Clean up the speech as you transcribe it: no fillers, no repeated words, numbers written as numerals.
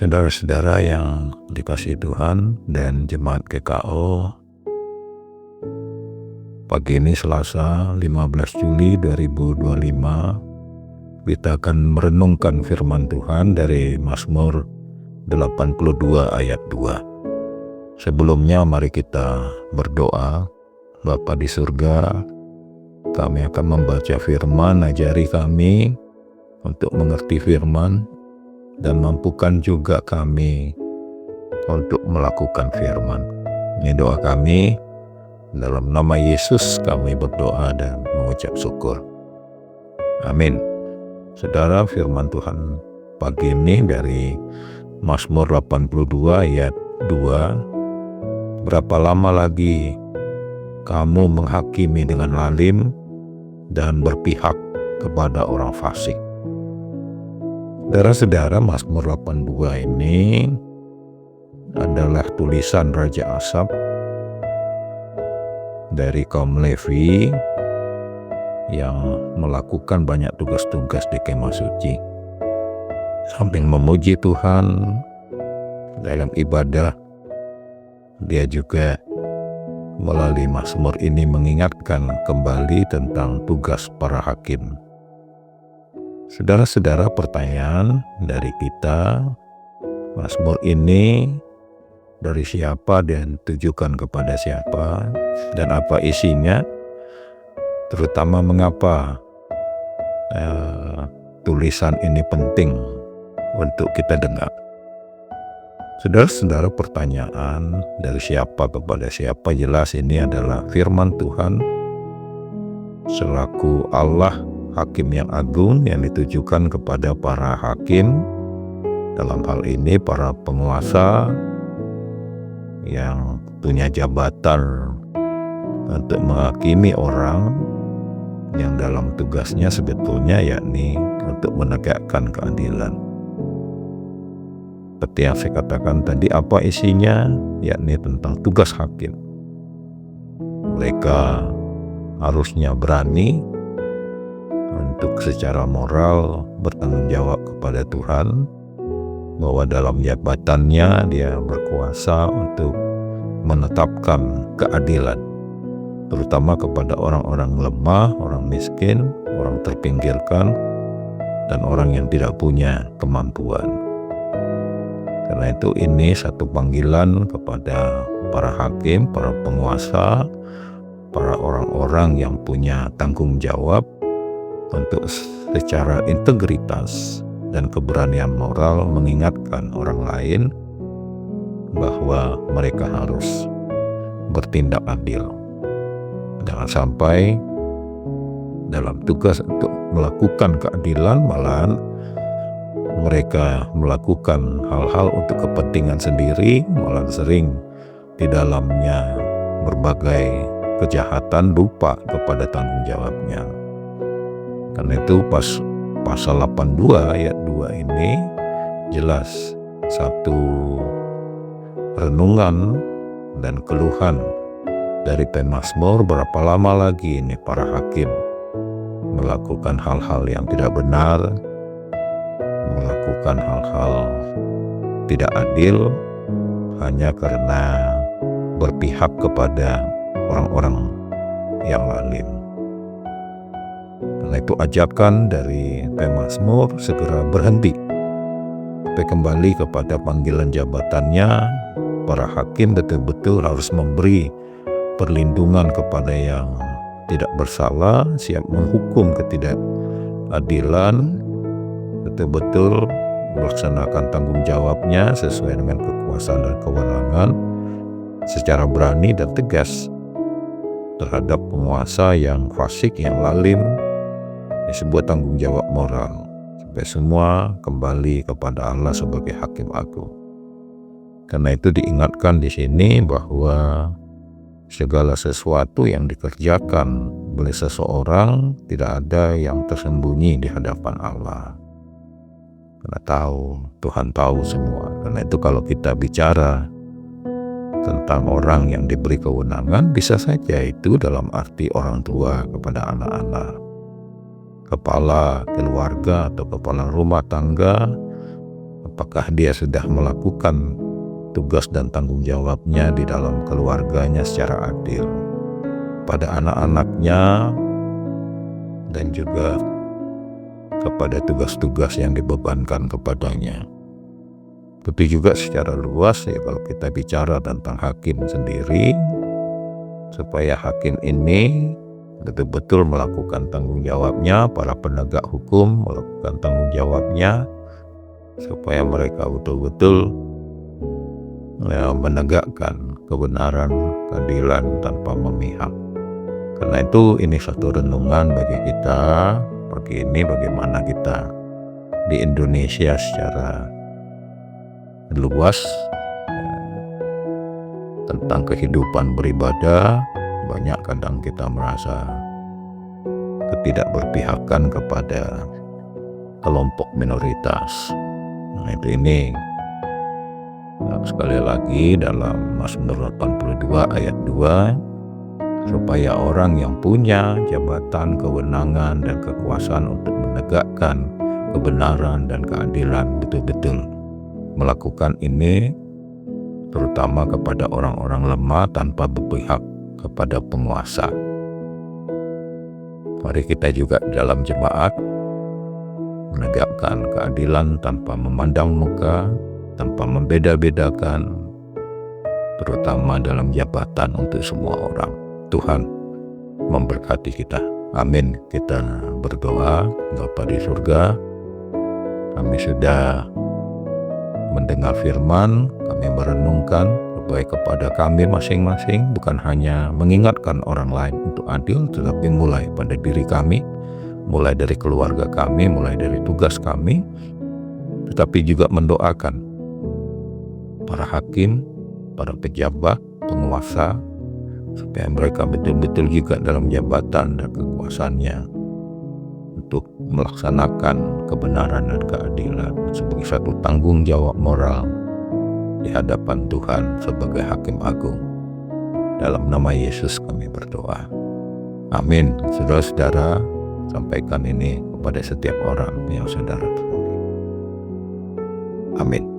Saudara-saudara yang dikasihi Tuhan dan Jemaat GKO, pagi ini Selasa 15 Juli 2025, kita akan merenungkan firman Tuhan dari Mazmur 82 ayat 2. Sebelumnya mari kita berdoa. Bapa di surga, kami akan membaca firman, ajari kami untuk mengerti firman, dan mampukan juga kami untuk melakukan firman. Ini doa kami, dalam nama Yesus kami berdoa dan mengucap syukur. Amin. Saudara, firman Tuhan pagi ini dari Mazmur 82 ayat 2. Berapa lama lagi kamu menghakimi dengan lalim dan berpihak kepada orang fasik? Saudara-saudara, Mazmur 82 ini adalah tulisan Raja Asaf dari kaum Lewi yang melakukan banyak tugas-tugas di Kemah Suci. Samping memuji Tuhan dalam ibadah, dia juga melalui Mazmur ini mengingatkan kembali tentang tugas para hakim. Saudara-saudara, pertanyaan dari kita, Mazmur ini dari siapa dan ditujukan kepada siapa dan apa isinya, terutama mengapa tulisan ini penting untuk kita dengar. Saudara-saudara, pertanyaan dari siapa kepada siapa, jelas ini adalah firman Tuhan selaku Allah Hakim yang agung yang ditujukan kepada para hakim, dalam hal ini para penguasa yang punya jabatan untuk menghakimi orang yang dalam tugasnya sebetulnya yakni untuk menegakkan keadilan. Seperti yang saya katakan tadi, apa isinya? Yakni tentang tugas hakim. Mereka harusnya berani untuk secara moral bertanggung jawab kepada Tuhan, bahwa dalam jabatannya dia berkuasa untuk menetapkan keadilan, terutama kepada orang-orang lemah, orang miskin, orang terpinggirkan, dan orang yang tidak punya kemampuan. Karena itu ini satu panggilan kepada para hakim, para penguasa, para orang-orang yang punya tanggung jawab untuk secara integritas dan keberanian moral mengingatkan orang lain bahwa mereka harus bertindak adil. Jangan sampai dalam tugas untuk melakukan keadilan malahan mereka melakukan hal-hal untuk kepentingan sendiri, malah sering di dalamnya berbagai kejahatan, lupa kepada tanggung jawabnya. Karena itu pasal 82 ayat 2 ini jelas satu renungan dan keluhan dari pemazmur, berapa lama lagi ini para hakim melakukan hal-hal yang tidak benar, melakukan hal-hal tidak adil hanya karena berpihak kepada orang-orang yang lalim. Karena itu ajakan dari pemazmur segera berhenti, sampai kembali kepada panggilan jabatannya. Para hakim betul-betul harus memberi perlindungan kepada yang tidak bersalah, siap menghukum ketidakadilan, betul-betul melaksanakan tanggung jawabnya sesuai dengan kekuasaan dan kewenangan secara berani dan tegas terhadap penguasa yang fasik, yang lalim. Ini sebuah tanggung jawab moral sampai semua kembali kepada Allah sebagai hakim agung. Karena itu diingatkan di sini bahwa segala sesuatu yang dikerjakan oleh seseorang tidak ada yang tersembunyi di hadapan Allah. Karena Tuhan tahu semua. Karena itu kalau kita bicara tentang orang yang diberi kewenangan, bisa saja itu dalam arti orang tua kepada apakah dia sudah melakukan tugas dan tanggung jawabnya di dalam keluarganya secara adil pada anak-anaknya dan juga kepada tugas-tugas yang dibebankan kepadanya. Tapi juga secara luas ya, kalau kita bicara tentang hakim sendiri, supaya hakim ini betul-betul melakukan tanggung jawabnya, para penegak hukum melakukan tanggung jawabnya, supaya mereka betul-betul menegakkan kebenaran, keadilan tanpa memihak. Karena itu ini satu renungan bagi kita pagi ini, bagaimana kita di Indonesia secara luas tentang kehidupan beribadah. Banyak kadang kita merasa ketidakberpihakan kepada kelompok minoritas. Nah itu ini sekali lagi dalam Mazmur 82 ayat 2, supaya orang yang punya jabatan, kewenangan, dan kekuasaan untuk menegakkan kebenaran dan keadilan betul-betul melakukan ini, terutama kepada orang-orang lemah tanpa berpihak kepada penguasa. Mari kita juga dalam jemaat menegakkan keadilan tanpa memandang muka, tanpa membeda-bedakan, terutama dalam jabatan untuk semua orang. Tuhan memberkati kita. Amin. Kita berdoa. Bapa di surga, kami sudah mendengar firman, kami merenungkan baik kepada kami masing-masing, bukan hanya mengingatkan orang lain untuk adil, tetapi mulai pada diri kami, mulai dari keluarga kami, mulai dari tugas kami, tetapi juga mendoakan para hakim, para pejabat, penguasa, supaya mereka betul-betul juga dalam jabatan dan kekuasaannya untuk melaksanakan kebenaran dan keadilan sebagai satu tanggung jawab moral di hadapan Tuhan sebagai Hakim Agung. Dalam nama Yesus kami berdoa. Amin. Saudara-saudara, sampaikan ini kepada setiap orang yang saudara temui. Amin.